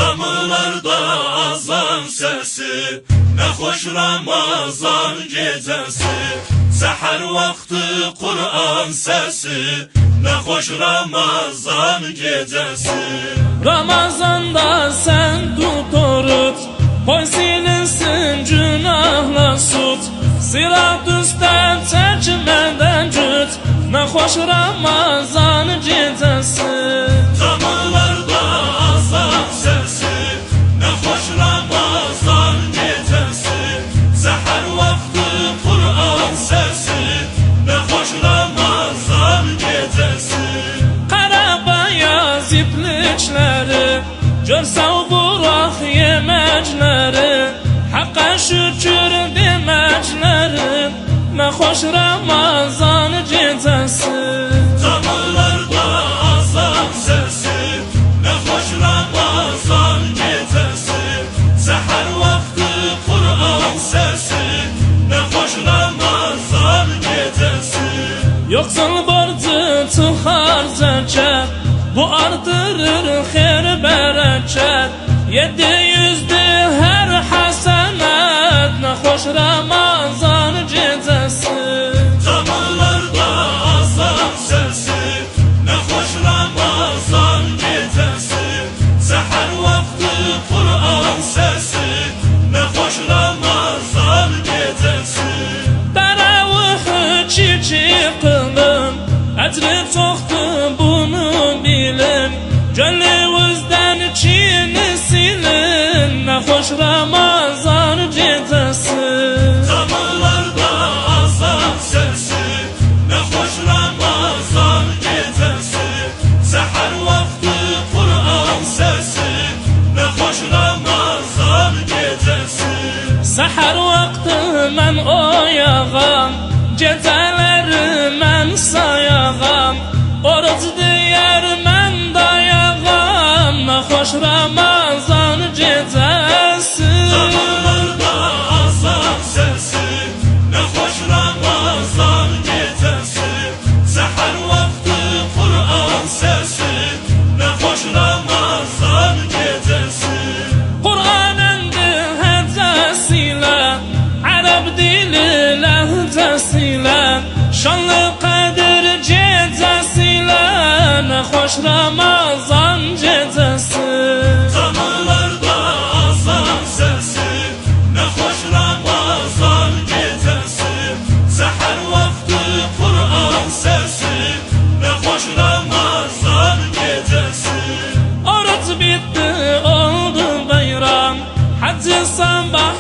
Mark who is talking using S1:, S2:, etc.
S1: Damılarda azan sesi, ne hoş Ramazan gecesi. Seher vakti Kur'an sesi, ne hoş Ramazan gecesi.
S2: Ramazanda sen tut oruç, koy silinsin günahla sut. Sırat üstten çekmeden cüt, ne hoş Ramazan gecesi.
S1: Damılarda azan sesi, ne hoş Ramazan gecesi. Seher vakti Kur'an sesi, ne hoş Ramazan gecesi.
S2: Kara beyaz iplikleri, görsen bırak yemekleri. Hakka şükür demekleri, ne hoş Ramazan gecesi.
S1: Damılarda azan sesi, ne hoş Ramazan gecesi. Seher vakti Kur'an sesi, ne hoş Ramazan gecesi.
S2: Yoksul borcu çıkar zekat, bu artırır her bereket. 700'dür her hasenet, ne hoş Ramazan gecesi.
S1: Damılarda azan sesi, ne hoş Ramazan gecesi. Seher vakti Kur'an sesi, ne hoş Ramazan gecesi.
S2: Teravih çiçi kılın, ecri çoktu bunu bilin. Gönlünüzden çini silin, ne hoş Ramazan gecesi.
S1: Damılarda azan sesi, ne hoş Ramazan gecesi. Seher vakti Kur'an sesi, ne hoş Ramazan gecesi.
S2: Seher vakti mən oyağam, geceleri mən sayağam. Oruç deyər mən dayağam, nə xoş Ramazan gecesi.
S1: Damılarda azan sesi, ne hoş Ramazan gecesi. Seher vakti Kur'an sesi, ne hoş Ramazan gecesi.
S2: Kur'an indi hecesiyle, Arap dili lehcesiyle. Şanlı Kadir gecesiyle, ne hoş Ramazan gecesi.
S1: Damılarda azan sesi, ne hoş Ramazan gecesi. Seher vakti Kur'an sesi, ne hoş Ramazan gecesi.
S2: Oruç bitti oldu bayram, Hacı Samba